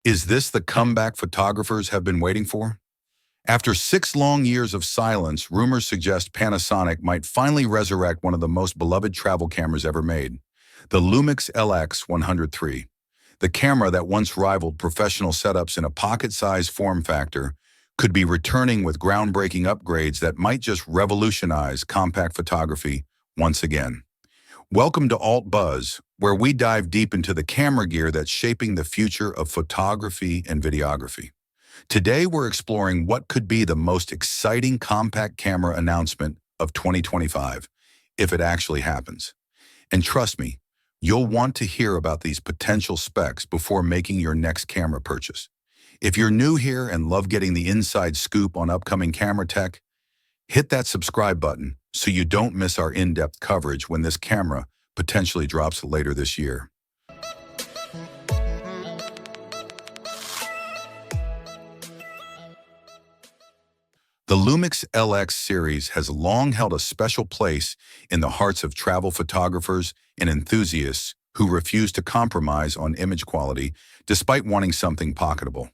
Is this the comeback photographers have been waiting for? After 6 long years of silence, rumors suggest Panasonic might finally resurrect one of the most beloved travel cameras ever made, the Lumix LX100 III. The camera that once rivaled professional setups in a pocket-sized form factor could be returning with groundbreaking upgrades that might just revolutionize compact photography once again. Welcome to Alt Buzz, where we dive deep into the camera gear that's shaping the future of photography and videography. Today, we're exploring what could be the most exciting compact camera announcement of 2025, if it actually happens. And trust me, you'll want to hear about these potential specs before making your next camera purchase. If you're new here and love getting the inside scoop on upcoming camera tech, hit that subscribe button so you don't miss our in-depth coverage when this camera potentially drops later this year. The Lumix LX series has long held a special place in the hearts of travel photographers and enthusiasts who refuse to compromise on image quality despite wanting something pocketable.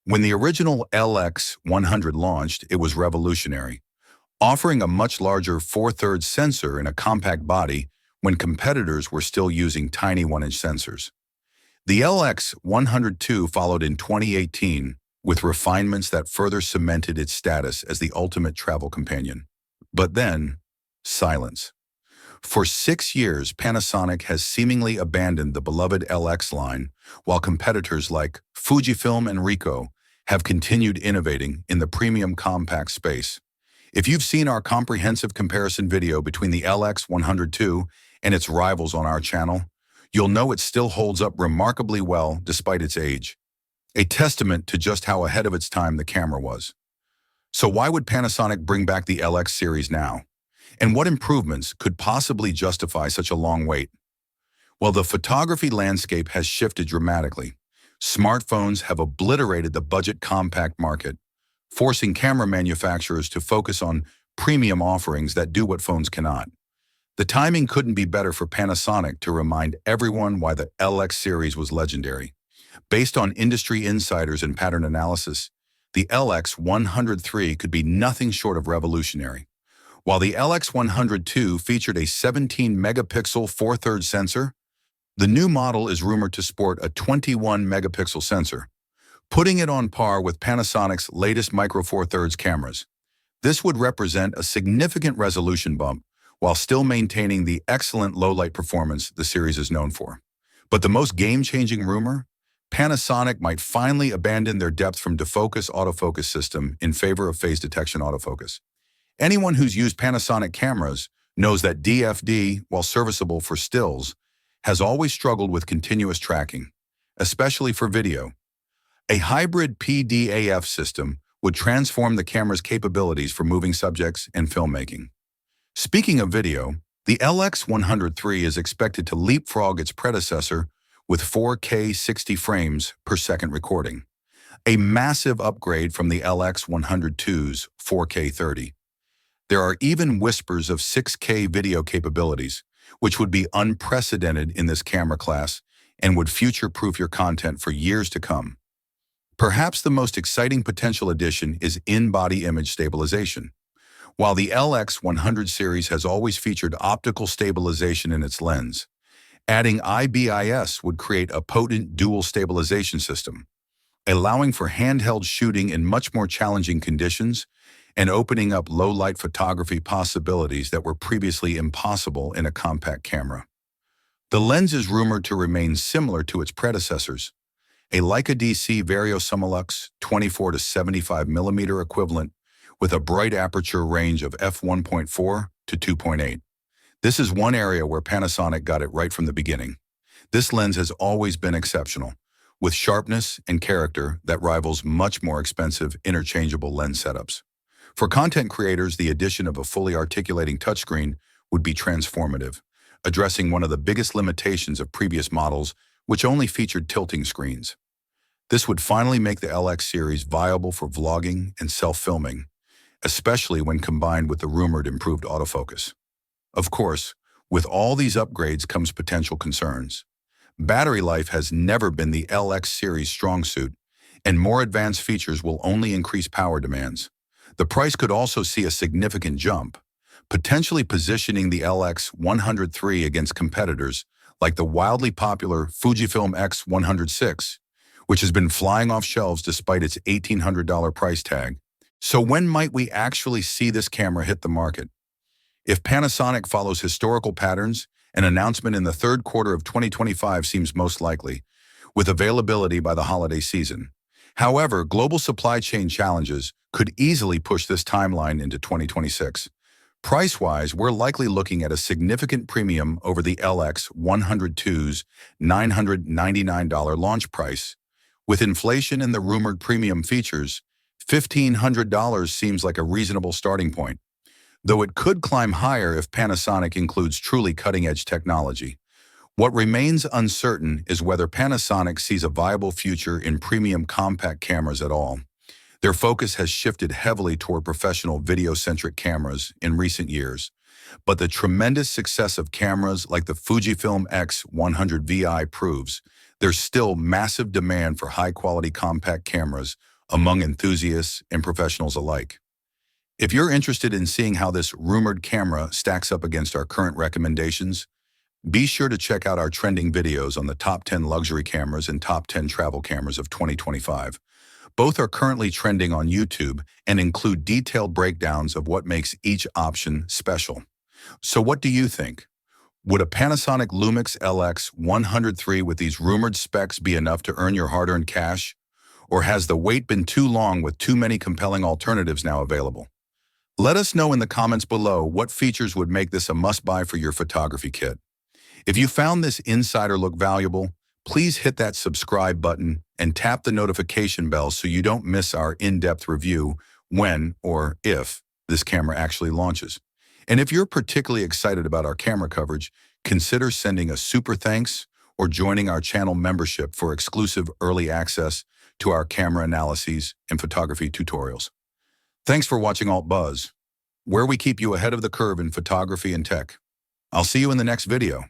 When the original LX100 launched, it was revolutionary, offering a much larger 4/3 sensor in a compact body when competitors were still using tiny 1-inch sensors. The LX100 II followed in 2018 with refinements that further cemented its status as the ultimate travel companion. But then, silence. For 6 years, Panasonic has seemingly abandoned the beloved LX line, while competitors like Fujifilm and Ricoh have continued innovating in the premium compact space. If you've seen our comprehensive comparison video between the LX100 II and its rivals on our channel, you'll know it still holds up remarkably well despite its age. A testament to just how ahead of its time the camera was. So why would Panasonic bring back the LX series now? And what improvements could possibly justify such a long wait? Well, the photography landscape has shifted dramatically. Smartphones have obliterated the budget compact market, forcing camera manufacturers to focus on premium offerings that do what phones cannot. The timing couldn't be better for Panasonic to remind everyone why the LX series was legendary. Based on industry insiders and pattern analysis, the LX100 III could be nothing short of revolutionary. While the LX100 II featured a 17-megapixel 4/3 sensor, the new model is rumored to sport a 21-megapixel sensor, putting it on par with Panasonic's latest micro 4/3 cameras. This would represent a significant resolution bump while still maintaining the excellent low-light performance the series is known for. But the most game-changing rumor? Panasonic might finally abandon their depth from defocus autofocus system in favor of phase detection autofocus. Anyone who's used Panasonic cameras knows that DFD, while serviceable for stills, has always struggled with continuous tracking, especially for video. A hybrid PDAF system would transform the camera's capabilities for moving subjects and filmmaking. Speaking of video, the LX100 III is expected to leapfrog its predecessor with 4K 60 frames per second recording, a massive upgrade from the LX100 II's 4K 30. There are even whispers of 6K video capabilities, which would be unprecedented in this camera class and would future-proof your content for years to come. Perhaps the most exciting potential addition is in-body image stabilization. While the LX100 series has always featured optical stabilization in its lens, adding IBIS would create a potent dual stabilization system, allowing for handheld shooting in much more challenging conditions and opening up low-light photography possibilities that were previously impossible in a compact camera. The lens is rumored to remain similar to its predecessors, a Leica DC Vario Summilux 24 to 75mm equivalent with a bright aperture range of f1.4 to 2.8. This is one area where Panasonic got it right from the beginning. This lens has always been exceptional, with sharpness and character that rivals much more expensive interchangeable lens setups. For content creators, the addition of a fully articulating touchscreen would be transformative, addressing one of the biggest limitations of previous models, which only featured tilting screens. This would finally make the LX series viable for vlogging and self-filming, especially when combined with the rumored improved autofocus. Of course, with all these upgrades comes potential concerns. Battery life has never been the LX series' strong suit, and more advanced features will only increase power demands. The price could also see a significant jump, potentially positioning the LX100 III against competitors like the wildly popular Fujifilm X100VI, which has been flying off shelves despite its $1,800 price tag. So when might we actually see this camera hit the market? If Panasonic follows historical patterns, an announcement in the third quarter of 2025 seems most likely, with availability by the holiday season. However, global supply chain challenges could easily push this timeline into 2026. Price-wise, we're likely looking at a significant premium over the LX100 II's $999 launch price. With inflation and the rumored premium features, $1,500 seems like a reasonable starting point, though it could climb higher if Panasonic includes truly cutting-edge technology. What remains uncertain is whether Panasonic sees a viable future in premium compact cameras at all. Their focus has shifted heavily toward professional video-centric cameras in recent years, but the tremendous success of cameras like the Fujifilm X100VI proves there's still massive demand for high-quality compact cameras among enthusiasts and professionals alike. If you're interested in seeing how this rumored camera stacks up against our current recommendations, be sure to check out our trending videos on the top 10 luxury cameras and top 10 travel cameras of 2025. Both are currently trending on YouTube and include detailed breakdowns of what makes each option special. So what do you think? Would a Panasonic Lumix LX100 III with these rumored specs be enough to earn your hard-earned cash? Or has the wait been too long with too many compelling alternatives now available? Let us know in the comments below what features would make this a must-buy for your photography kit. If you found this insider look valuable, please hit that subscribe button and tap the notification bell so you don't miss our in-depth review when or if this camera actually launches. And if you're particularly excited about our camera coverage, consider sending a super thanks or joining our channel membership for exclusive early access to our camera analyses and photography tutorials. Thanks for watching Alt Buzz, where we keep you ahead of the curve in photography and tech. I'll see you in the next video.